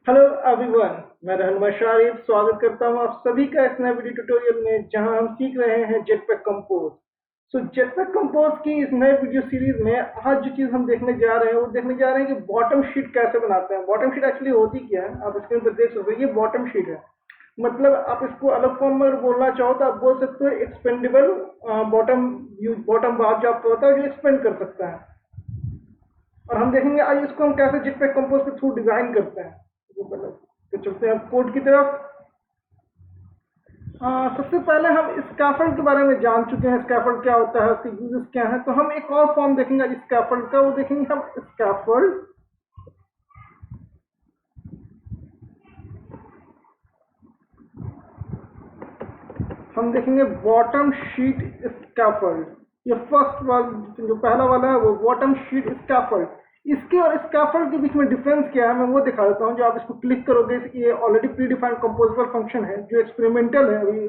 Hello everyone, मैं रहनुमा शारिफ स्वागत करता हूं आप सभी का इस नए वीडियो ट्यूटोरियल में जहां हम सीख रहे हैं जेटपैक कंपोज। जेटपैक कंपोज की इस नए वीडियो सीरीज में आज जो चीज हम देखने जा रहे हैं वो देखने जा रहे हैं कि बॉटम शीट कैसे बनाते हैं। बॉटम शीट एक्चुअली होती क्या है, आप स्क्रीन पर देख सकते हो। ये बॉटम शीट है, मतलब आप इसको अलग फॉर्म में अगर बोलना चाहो तो आप बोल सकते हो expandable bottom view, bottom bar जो आपको होता है जो एक्सपेंड कर सकता है। और हम देखेंगे आज इसको हम कैसे जेटपैक कंपोज के थ्रू डिजाइन करते हैं। तो चलते हैं कोड की तरफ। सबसे पहले हम स्कैफोल्ड के बारे में जान चुके हैं, स्कैफोल्ड क्या होता है, उसके यूजेस क्या हैं। तो हम एक और फॉर्म देखेंगे स्कैफोल्ड का, वो देखेंगे हम स्कैफोल्ड। हम देखेंगे बॉटम शीट स्कैफोल्ड। ये फर्स्ट वाला जो पहला वाला है वो बॉटम शीट स्कैफोल्ड। इसके और स्कैफोल्ड के बीच में डिफरेंस क्या है मैं वो दिखा देता हूँ। जो आप इसको क्लिक करोगे, ये already pre defined composable function है जो एक्सपेरिमेंटल है। अभी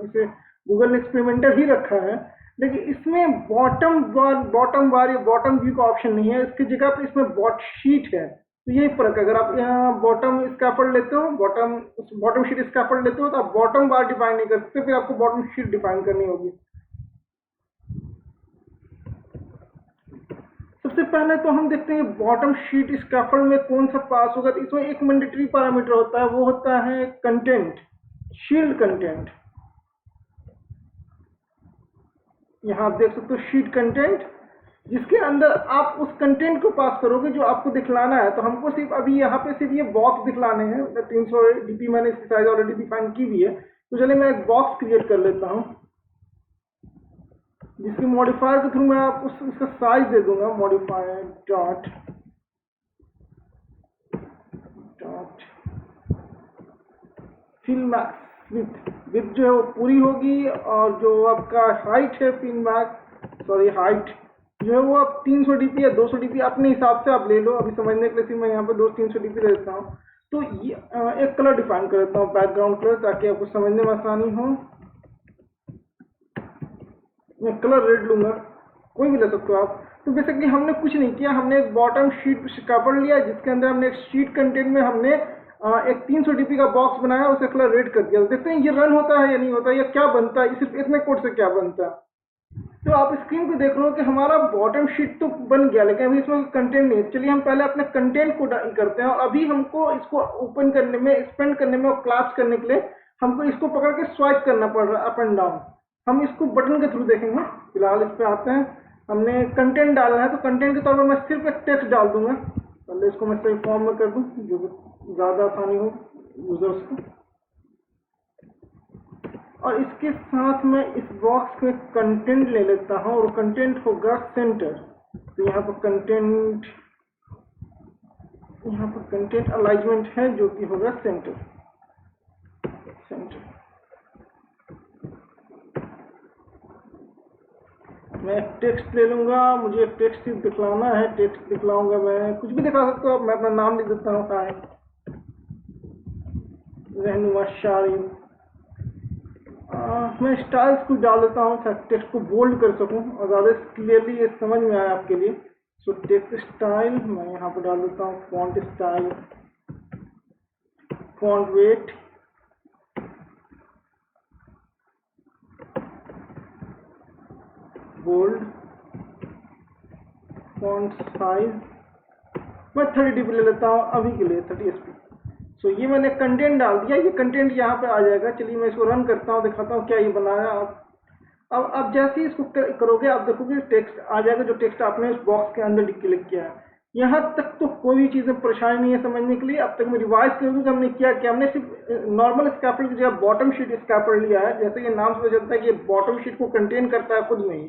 इसे गूगल ने एक्सपेरिमेंटल ही रखा है, लेकिन इसमें बॉटम बार या बॉटम व्यू का ऑप्शन नहीं है। इसकी जगह पर इसमें बॉट शीट है। तो यही फर्क है। अगर आप यहाँ बॉटम स्कैफोल्ड लेते हो, बॉटम शीट स्कैफोल्ड लेते हो तो आप बॉटम बार डिफाइन नहीं कर सकते, फिर आपको बॉटम शीट डिफाइन करनी होगी। सबसे पहले तो हम देखते हैं बॉटम शीट स्कैफोल्ड में कौन सा पास होगा। तो इसमें एक मैंडेटरी पैरामीटर होता है, वो होता है कंटेंट, शील्ड कंटेंट। यहाँ आप देख सकते हो शीट कंटेंट, जिसके अंदर आप उस कंटेंट को पास करोगे जो आपको दिखलाना है। तो हमको सिर्फ अभी यहाँ पे सिर्फ ये बॉक्स दिखलाने हैं। 300 डीपी मैंने इसकी साइज ऑलरेडी डिफाइन की हुई है। तो चलिए मैं एक बॉक्स क्रिएट कर लेता हूँ, जिसके मॉडिफायर के थ्रू मैं आपको इसका साइज दे दूंगा। Modifier dot dot fill max with जो है वो पूरी होगी, और जो आपका हाइट है फिल मैक्स हाइट जो है वो आप 300 डीपी या 200 डीपी अपने हिसाब से आप ले लो। अभी समझने के लिए सिर्फ मैं यहाँ पे 300 डीपी ले लेता हूँ। तो ये एक कलर डिफाइन कर देता हूँ, बैकग्राउंड कलर, ताकि आपको समझने में आसानी हो। मैं कलर रेड लूंगा, कोई भी ले सकते हो आप। तो बेसिकली हमने कुछ नहीं किया, हमने एक बॉटम शीट कवर लिया जिसके अंदर हमने एक शीट कंटेंट में हमने एक 300 डीपी का बॉक्स बनाया, उसे कलर रेड कर दिया। देखते हैं ये रन होता है या नहीं होता, या क्या बनता है, सिर्फ इतने कोड से क्या बनता है। तो आप स्क्रीन पे देख रहे हो कि हमारा बॉटम शीट तो बन गया, लेकिन अभी इसमें कंटेंट नहीं है। चलिए हम पहले अपने कंटेंट को करते हैं, और अभी हमको इसको ओपन करने में, एक्सपेंड करने में और क्लास करने के लिए हमको इसको पकड़ के स्वाइप करना पड़ रहा है अप एंड डाउन। हम इसको बटन के थ्रू देखेंगे। फिलहाल इस पे आते हैं, हमने कंटेंट डालना है तो कंटेंट के तौर पर मैं सिर्फ एक टेक्स्ट डाल दूंगा। पहले इसको मैं सही फॉर्म में कर दूं जो ज़्यादा आसानी हो यूजर्स को। और इसके साथ मैं इस बॉक्स में कंटेंट ले लेता हूँ, और कंटेंट होगा सेंटर। तो यहाँ पर कंटेंट अलाइनमेंट है जो कि होगा सेंटर। मैं एक टेक्स्ट ले लूंगा, मुझे एक टेक्स्ट सिर्फ दिखलाना है। टेक्स्ट दिखलाऊंगा, मैं कुछ भी दिखा सकता हूँ। मैं अपना नाम लिख देता हूँ, हाय रहनुमा शारिफ। मैं स्टाइल्स कुछ डाल देता हूँ ताकि टेक्स्ट को बोल्ड कर सकूँ और ज़्यादा क्लियरली ये समझ में आए आपके लिए। टेक्स्ट स्टाइल मैं यहाँ पर डाल देता हूँ, font style, font weight, bold, font size मैं 30 dp ले लेता हूँ अभी के लिए, 30 sp। ये मैंने कंटेंट डाल दिया, ये कंटेंट यहाँ पे आ जाएगा। चलिए मैं इसको रन करता हूँ, दिखाता हूँ क्या ये बनाया आप। अब आप जैसे ही इसको करोगे आप देखोगे टेक्स्ट आ जाएगा, जो टेक्स्ट आपने इस बॉक्स के अंदर क्लिक किया है। यहाँ तक तो कोई भी चीज़ें परेशानी नहीं है समझने के लिए। अब तक मैं रिवाइज करूँगी कि हमने क्या किया। हमने सिर्फ नॉर्मल स्कैफोल्ड की जगह बॉटम शीट स्कैफोल्ड लिया है। जैसे ये नाम से पता चलता है कि ये बॉटम शीट को कंटेन करता है खुद में ही।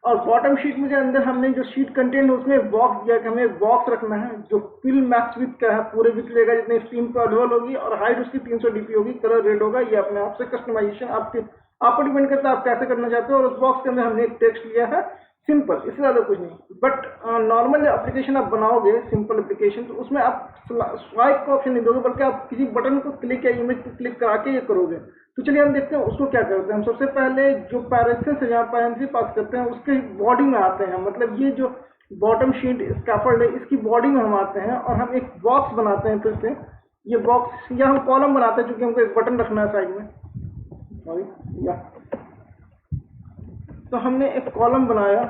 और बॉटम शीट में जो अंदर हमने जो शीट कंटेंट है उसमें एक बॉक्स दिया कि हमें एक बॉक्स रखना है जो फिल मैक्स विथ का है, पूरे विथ लेगा जितने स्क्रीन पर अवेलेबल होगी, और हाइट उसकी 300 डीपी होगी, कलर रेड होगा। ये अपने आप से कस्टमाइजेशन आप पर डिपेंड करता है आप कैसे करना चाहते हो। और उस बॉक्स के अंदर हमने एक टेक्स्ट लिया है, सिंपल, इससे ज़्यादा कुछ नहीं। बट नॉर्मल एप्लीकेशन आप बनाओगे, सिंपल एप्लीकेशन, तो उसमें आप स्वाइप का ऑप्शन नहीं दोगे, बल्कि आप किसी बटन को क्लिक या इमेज को क्लिक करा के ये करोगे। तो चलिए हम देखते हैं उसको क्या करते हैं। हम सबसे पहले जो पैरेंथेसिस है, जहाँ पैरेंथेसिस पास करते हैं, उसके बॉडी में आते हैं। मतलब ये जो बॉटम शीट स्कैफोल्ड है, इसकी बॉडी में हम आते हैं और हम एक बॉक्स बनाते हैं। फिर से ये बॉक्स या हम कॉलम बनाते हैं, क्योंकि हमको एक बटन रखना है साइड में, सॉरी या तो हमने एक कॉलम बनाया।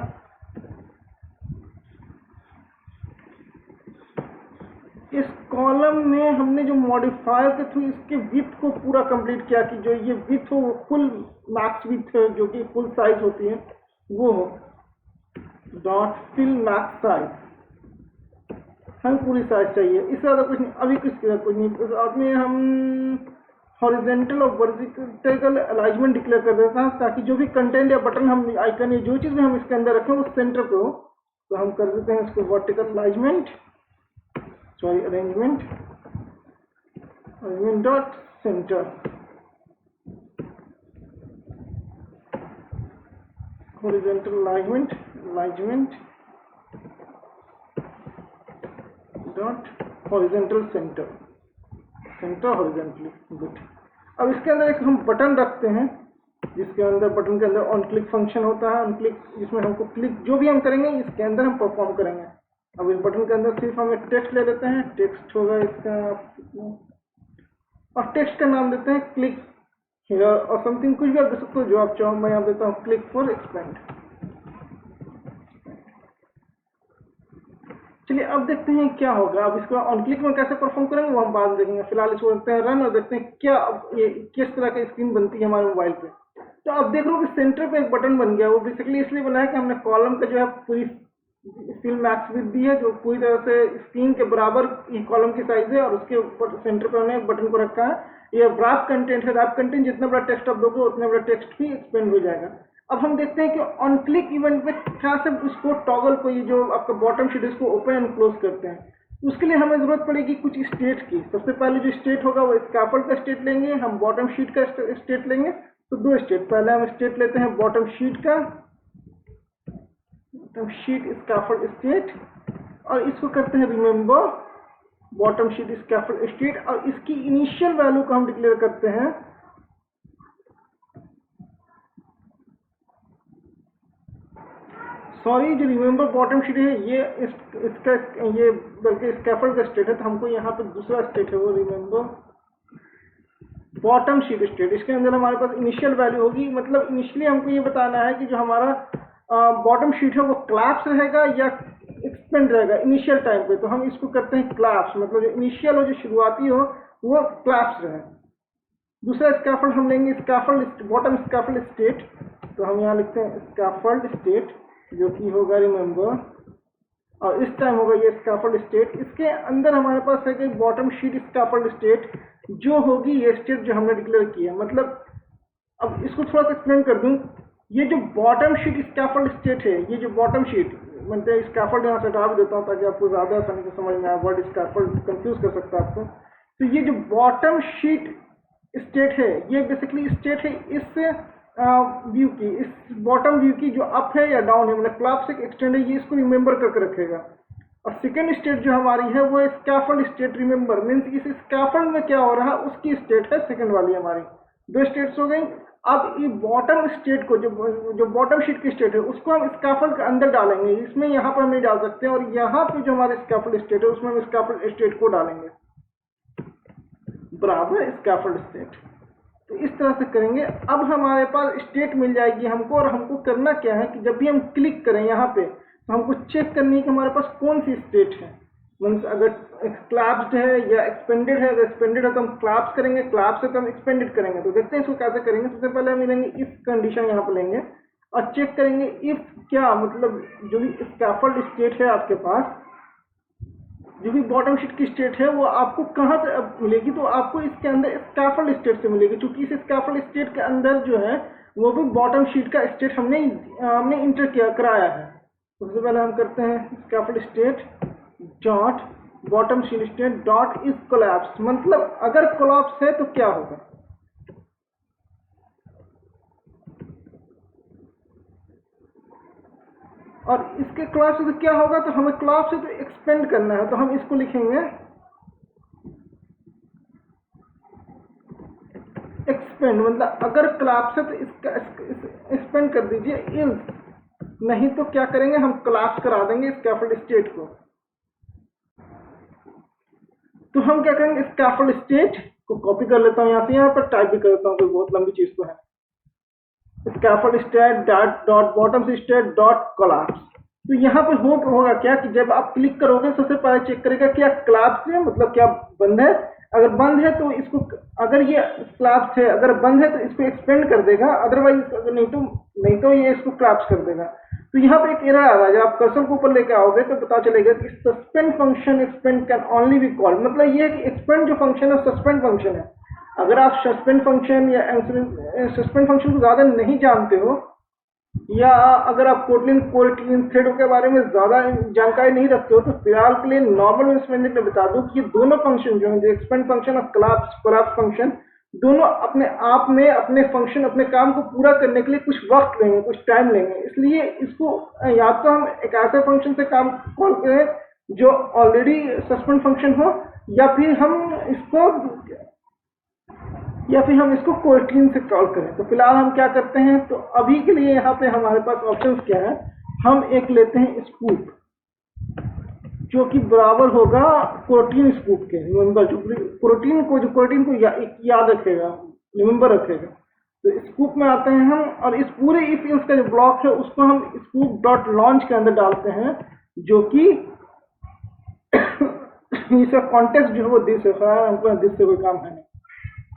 इस कॉलम में हमने जो मॉडिफायर के थ्रू इसके विड्थ को पूरा कंप्लीट किया कि जो ये विड्थ हो वो फुल मैक्स विड्थ है, जो कि फुल साइज होती है वो हो। डॉट फिल मैक्स साइज, हमें पूरी साइज चाहिए, इससे ज़्यादा कुछ नहीं, अभी कुछ नहीं। उस में हम हॉरिजेंटल और वर्टिकल अलाइनमेंट डिक्लेयर कर देते हैं, ताकि जो भी कंटेंट या बटन हम आइकन या जो चीज़ भी हम इसके अंदर रखें वो सेंटर पे हो। तो हम कर देते हैं इसको vertical alignment, sorry arrangement dot centre, horizontal alignment dot horizontal centre horizontally good. अब इसके अंदर एक हम बटन रखते हैं, जिसके अंदर बटन के अंदर ऑन क्लिक फंक्शन होता है, ऑन क्लिक जिसमें हमको क्लिक जो भी हम करेंगे इसके अंदर हम परफॉर्म करेंगे। अब इस बटन के अंदर सिर्फ हम एक टेक्स्ट ले लेते हैं, टेक्स्ट होगा इसका, और टेक्स्ट का नाम देते हैं क्लिक हियर और समथिंग, कुछ भी आप दे सकते हो जो आप चाहो। मैं यहाँ देता हूँ क्लिक फॉर एक्सपेंड। चलिए अब देखते हैं क्या होगा। अब इसको ऑन क्लिक में कैसे परफॉर्म करेंगे वो हम बाद में देखेंगे। फिलहाल इसको रखते हैं रन और देखते हैं क्या ये किस तरह की स्क्रीन बनती है हमारे मोबाइल पे। तो अब देख लो कि सेंटर पे एक बटन बन गया। वो बेसिकली इसलिए बना है कि हमने कॉलम का जो है पूरी फिल मैक्स विड्थ दी है, जो पूरी तरह से स्क्रीन के बराबर ये कॉलम की साइज है, और उसके ऊपर सेंटर पे हमने एक बटन को रखा है। ये रैप कंटेंट है, रैप कंटेंट जितना बड़ा टेक्स्ट आप दोगे उतना बड़ा टेक्स्ट भी एक्सपेंड हो जाएगा। अब हम देखते हैं कि ऑन क्लिक इवेंट में क्या से उसको टॉगल को, ये जो आपका बॉटम शीट इसको ओपन एंड क्लोज करते हैं। उसके लिए हमें जरूरत पड़ेगी कुछ स्टेट की। सबसे पहले जो स्टेट होगा वो स्कैफोल्ड का स्टेट लेंगे, हम बॉटम शीट का स्टेट लेंगे। तो दो स्टेट, पहले हम स्टेट लेते हैं बॉटम शीट का, बॉटम शीट स्कैफोल्ड स्टेट, और इसको करते हैं remember bottom sheet scaffold state, और इसकी इनिशियल वैल्यू को हम डिक्लेयर करते हैं सॉरी जो रिमेंबर बॉटम शीट है ये इसका ये बल्कि स्कैफोल्ड का स्टेट है, तो हमको यहाँ पे दूसरा स्टेट है वो रिमेंबर बॉटम शीट स्टेट। इसके अंदर हमारे पास इनिशियल वैल्यू होगी, मतलब इनिशियली हमको ये बताना है कि जो हमारा बॉटम शीट है वो क्लैप्स रहेगा या एक्सपेंड रहेगा इनिशियल टाइम पे। तो हम इसको करते हैं क्लैप्स, मतलब जो इनिशियल हो, जो शुरुआती हो वो क्लैप्स रहे। दूसरा स्कैफोल्ड हम लेंगे स्कैफोल्ड बॉटम स्कैफोल्ड स्टेट, तो हम यहाँ लिखते हैं स्कैफोल्ड स्टेट जो कि होगा रिमेंबर, और इस टाइम होगा ये स्कैफोल्ड स्टेट। इसके अंदर हमारे पास है कि बॉटम शीट स्कैफोल्ड स्टेट जो होगी ये स्टेट जो हमने डिक्लेयर किया। मतलब अब इसको थोड़ा सा एक्सप्लेन कर दूं, ये जो बॉटम शीट स्कैफोल्ड स्टेट है, ये जो बॉटम शीट मतलब स्कैफोल्ड यहाँ से हटा भी देता हूँ ताकि आपको ज्यादा आसानी से समझ में आए, वर्ड स्कैफोल्ड कंफ्यूज कर सकता है आपको। तो ये जो बॉटम शीट स्टेट है ये बेसिकली स्टेट है इस व्यू की, इस बॉटम व्यू की जो अप है या डाउन है, मतलब क्लैप्स से एक्सटेंड है, ये इसको रिमेंबर करके रखेगा। और सेकेंड स्टेट जो हमारी है वो स्कैफोल्ड स्टेट रिमेंबर मीन्स इस स्कैफोल्ड में क्या हो रहा है उसकी स्टेट है सेकेंड वाली हमारी। दो स्टेट्स हो गई। अब ये बॉटम स्टेट को जो बॉटम शीट की स्टेट है उसको हम स्कैफोल्ड के अंदर डालेंगे, इसमें यहाँ पर हम नहीं डाल सकते, और यहाँ पे जो हमारे स्कैफोल्ड स्टेट है उसमें हम स्कैफोल्ड स्टेट को डालेंगे बराबर स्कैफोल्ड स्टेट। तो इस तरह से करेंगे। अब हमारे पास स्टेट मिल जाएगी हमको, और हमको करना क्या है कि जब भी हम क्लिक करें यहाँ पे तो हमको चेक करनी है कि हमारे पास कौन सी स्टेट है। मीन्स अगर क्लैप्स्ड है या एक्सपेंडेड है, अगर एक्सपेंडेड है तो हम क्लैप्स करेंगे, क्लैप्स है तो हम एक्सपेंडेड करेंगे। तो देखते हैं इसको कैसे करेंगे। सबसे पहले हम लेंगे इफ कंडीशन यहाँ पे लेंगे और चेक करेंगे इफ क्या मतलब जो भी स्कैफोल्ड स्टेट है आपके पास, जो भी बॉटम शीट की स्टेट है वो आपको कहाँ से मिलेगी, तो आपको इसके अंदर स्कैफोल्ड स्टेट से मिलेगी, क्योंकि इस स्कैफोल्ड स्टेट के अंदर जो है वो भी बॉटम शीट का स्टेट हमने इंटर किया कराया है। सबसे पहले हम करते हैं scaffold state dot bottom sheet state dot is collapse, मतलब अगर कोलैप्स है तो क्या होगा। और इसके क्लास से तो क्या होगा, तो हमें क्लास से तो एक्सपेंड करना है, तो हम इसको लिखेंगे एक्सपेंड, मतलब अगर क्लास है तो इसका एक्सपेंड कर दीजिए इज, नहीं तो क्या करेंगे, हम कोलैप्स करा देंगे स्कैफोल्ड स्टेट को। तो हम क्या करेंगे, स्कैफोल्ड स्टेट को कॉपी कर लेता हूँ यहाँ से, यहाँ पर टाइप भी कर लेता हूँ, कोई बहुत लंबी चीज तो है। Scaffold state dot bottom state dot collapse. तो यहाँ पे होगा क्या कि जब आप क्लिक करोगे सबसे पहले चेक करेगा क्या कोलैप्स है, मतलब क्या बंद है। अगर बंद है तो इसको, अगर ये कोलैप्स है, अगर बंद है तो इसको एक्सपेंड कर देगा, अदरवाइज अगर नहीं तो ये इसको कोलैप्स कर देगा। तो यहाँ पे एक एरर आ रहा है, जब आप कर्सर को ऊपर लेके आओगे तो पता चलेगा कि suspend function expand can only be called, मतलब ये है कि एक्सपेंड जो फंक्शन है सस्पेंड फंक्शन है। अगर आप सस्पेंड फंक्शन या सस्पेंड फंक्शन को ज्यादा नहीं जानते हो, या अगर आप कोटलिन थ्रेड के बारे में ज्यादा जानकारी नहीं रखते हो, तो फिलहाल के लिए नॉर्मल इसमें बता दूं कि ये दोनों फंक्शन जो है, जो एक्सपेंड फंक्शन और कोलैप्स फंक्शन, दोनों अपने आप में अपने फंक्शन, अपने काम को पूरा करने के लिए कुछ वक्त लेंगे, कुछ टाइम लेंगे। इसलिए इसको या तो हम एक ऐसे फंक्शन से काम कॉल करें जो ऑलरेडी सस्पेंड फंक्शन हो, या फिर हम इसको कोटलिन से कॉल करें। तो फिलहाल हम क्या करते हैं, तो अभी के लिए यहाँ पे हमारे पास ऑप्शंस क्या है, हम एक लेते हैं स्कूप, जो कि बराबर होगा कोटलिन स्कूप के। रिमेंबर, जो कोटलिन को याद रखेगा, रिमेंबर रखेगा। तो स्कूप में आते हैं हम, और इस पूरे इफ एल्स का जो ब्लॉक है उसको हम स्कूप डॉट लॉन्च के अंदर डालते हैं, जो कि इसका कॉन्टेक्स्ट जो है वो दिस है, हमको दिस से कोई काम है नहीं।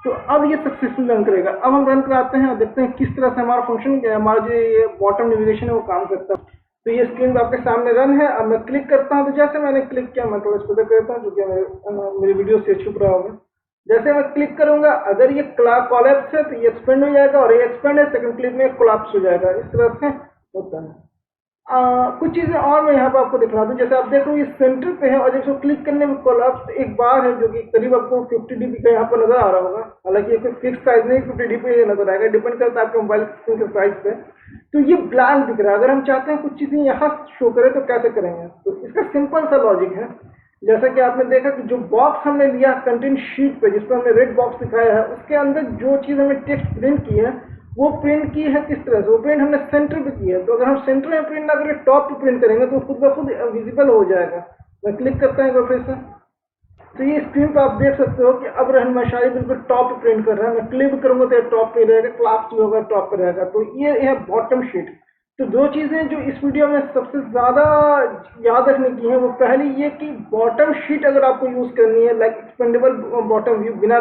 तो अब ये सक्सेसफुल रन करेगा। अब हम रन कराते हैं और देखते हैं किस तरह से हमारा फंक्शन, हमारा जो ये बॉटम नेविगेशन है वो काम करता है। तो ये स्क्रीन आपके सामने रन है। अब मैं क्लिक करता हूँ, तो जैसे मैंने क्लिक किया, मैं थोड़ा इसको करता हूँ क्योंकि मेरी वीडियो से छुप रहा होगा। जैसे मैं क्लिक करूंगा, अगर ये कोलैप्स है तो ये एक्सपेंड हो जाएगा, और ये एक्सपेंड है सेकंड क्लिक में कोलैप्स हो जाएगा। इस तरह से होता है। कुछ चीजें और मैं यहाँ पर आपको दिखा दूं। जैसे आप देख रहे हो ये सेंटर पे है, और जब इसको क्लिक करने में कोलैप्स एक बार है, जो कि करीब आपको 50 dp का यहाँ पर नजर आ रहा होगा। हालांकि ये कोई फिक्स साइज नहीं, 50 dp नजर आएगा, डिपेंड करता है आपके मोबाइल स्क्रीन के साइज पे। तो ये ब्लैंक दिख रहा है। अगर हम चाहते हैं कुछ चीजें यहाँ शो करें तो कैसे करेंगे, तो इसका सिंपल सा लॉजिक है। जैसा कि आपने देखा कि जो बॉक्स हमने लिया कंटेंट शीट पे, जिसपर हमने रेड बॉक्स दिखाया है, उसके अंदर जो चीज हमने टेक्स्ट प्रिंट की है वो प्रिंट की है किस तरह से, वो प्रिंट हमने सेंटर पे की है। तो अगर हम सेंटर में प्रिंट ना करें, टॉप पे प्रिंट करेंगे तो खुद ब खुद विजिबल हो जाएगा। मैं क्लिक करता हूँ फिर से, तो ये स्क्रीन पर आप देख सकते हो कि अब रहनुमा शायद बिल्कुल टॉप पे प्रिंट कर रहा है। मैं क्लिक करूंगा तो टॉप पे रहेगा, क्लास भी होगा टॉप पे रहेगा। तो ये है बॉटम शीट। तो दो चीजें जो इस वीडियो में सबसे ज्यादा याद रखने की है, वो पहली ये कि बॉटम शीट अगर आपको यूज करनी है, लाइक एक्सपेंडेबल बॉटम व्यू, बिना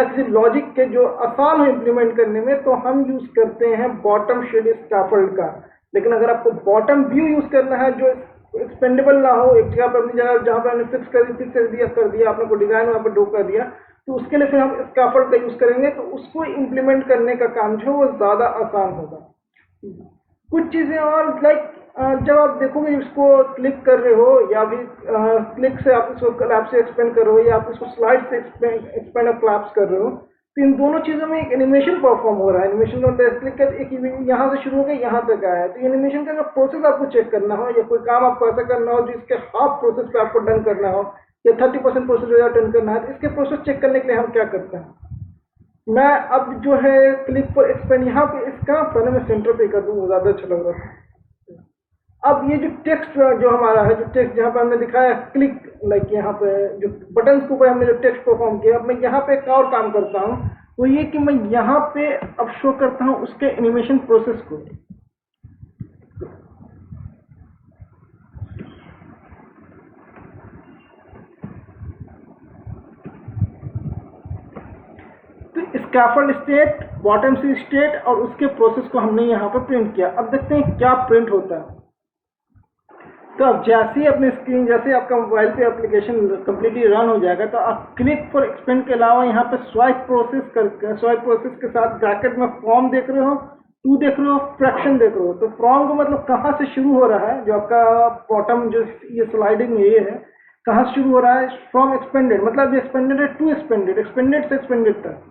किसी लॉजिक के, जो आसान हो इम्प्लीमेंट करने में, तो हम यूज करते हैं बॉटम शीट स्कैफोल्ड का। लेकिन अगर आपको बॉटम व्यू यूज करना है जो एक्सपेंडेबल ना हो, एक जगह पर अपनी जगह जहाँ पर हमने फिक्स कर दिया आपने को डिजाइन वहाँ पर ड्रॉ कर दिया, तो उसके लिए फिर हम स्कैफोल्ड का यूज करेंगे। तो उसको इम्प्लीमेंट करने का काम जो है वो ज्यादा आसान होगा। कुछ चीजें और, लाइक जब आप देखोगे इसको क्लिक कर रहे हो, या भी क्लिक से आप इसको कोलैप्स से एक्सपेंड कर रहे हो, या आप इसको स्लाइड से एक्सपेंड और कोलैप्स कर रहे हो, तो इन दोनों चीजों में एक एनिमेशन परफॉर्म हो रहा है। एनिमेशन का क्लिक कर एक यहाँ से शुरू हो गया, यहाँ तक आया है। तो एनिमेशन का अगर प्रोसेस आपको चेक करना हो, या कोई काम आपको ऐसा करना हो जो इसके हाफ प्रोसेस पे आपको डन करना हो, या 30% प्रोसेस डन करना है, तो इसके प्रोसेस चेक करने के लिए हम क्या करते हैं, मैं अब जो है क्लिक पर एक्सपेंड यहाँ पे इसका पहले मैं सेंटर पे कर दूँ, ज्यादा अच्छा लग रहा है। अब ये जो टेक्स्ट जो हमारा है, जो टेक्स्ट जहाँ पे हमने दिखाया क्लिक, लाइक यहाँ पे जो बटन के ऊपर हमने जो टेक्स्ट परफॉर्म किया, अब मैं यहाँ पे एक और काम करता हूँ, वो ये कि मैं यहाँ पे अब शो करता हूँ उसके एनिमेशन प्रोसेस को। स्कैफोल्ड स्टेट, बॉटम सी स्टेट और उसके प्रोसेस को हमने यहाँ पर प्रिंट किया। अब देखते हैं क्या प्रिंट होता है। तो अब जैसे ही अपने स्क्रीन, जैसे आपका मोबाइल पे एप्लीकेशन कंप्लीटली रन हो जाएगा, तो आप क्लिक फॉर एक्सपेंड के अलावा यहाँ पे स्वाइप प्रोसेस के साथ ब्रैकेट में फ्रॉम देख रहे हो, टू देख रहे हो, फ्रैक्शन देख रहे हो। तो फ्रॉम को मतलब कहाँ से शुरू हो रहा है, जो आपका बॉटम जो ये स्लाइडिंग ये है, कहाँ से शुरू हो रहा है, फ्रॉम एक्सपेंडेड, मतलब एक्सपेंडेड है टू एक्सपेंडेड, एक्सपेंडेड से एक्सपेंडेड तक।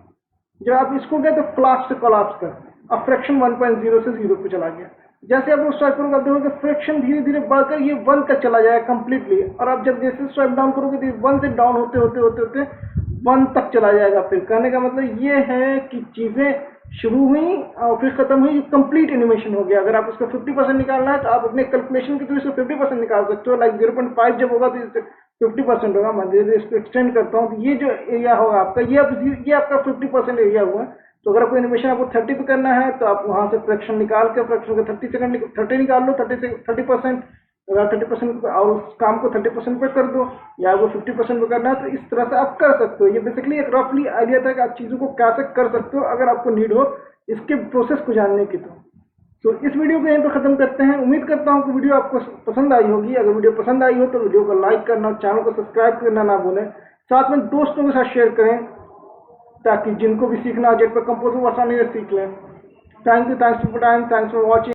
जब आप इसको गए तो कोलैप्स से कोलैप्स कर, अब फ्रैक्शन 1.0 से 0 पे चला गया। जैसे आप स्वाइप करोगे, आप देखोगे फ्रैक्शन धीरे धीरे बढ़कर ये 1 तक चला जाएगा कंप्लीटली। और आप जब जैसे स्वाइप डाउन करोगे तो 1 से डाउन होते 1 तक चला जाएगा। फिर कहने का मतलब ये है कि चीजें शुरू हुई और फिर खत्म हुई, कंप्लीट एनिमेशन हो गया। अगर आप उसका 50% निकालना है तो आप अपने कैलकुलेशन के थ्रू इसको 50% निकाल सकते हो। लाइक 0.5 जब होगा तो 50% होगा। मान लीजिए इसको एक्सटेंड करता हूँ तो ये जो एरिया होगा आपका, ये आपका 50% एरिया हुआ। तो अगर आपको एनिमेशन आपको 30 पे करना है तो आप वहाँ से फ्रैक्शन निकाल के फ्रैक्शन का 30 निकाल लो, 30%। अगर 30% और उस काम को 30% पे कर दो, या वो 50% पे करना है, तो इस तरह से आप कर सकते हो। ये बेसिकली एक रफली आइडिया था कि आप चीज़ों को कैसे कर सकते हो अगर आपको नीड हो इसके प्रोसेस को जानने की। तो इस वीडियो को यहीं पर खत्म करते हैं। उम्मीद करता हूँ कि वीडियो आपको पसंद आई होगी। अगर वीडियो पसंद आई हो तो वीडियो को लाइक करना, चैनल को सब्सक्राइब करना ना भूलें। साथ में दोस्तों के साथ शेयर करें ताकि जिनको भी सीखना जेट पर कंपोज वो आसानी से सीख लें। Thank you, thanks for time, thanks for watching.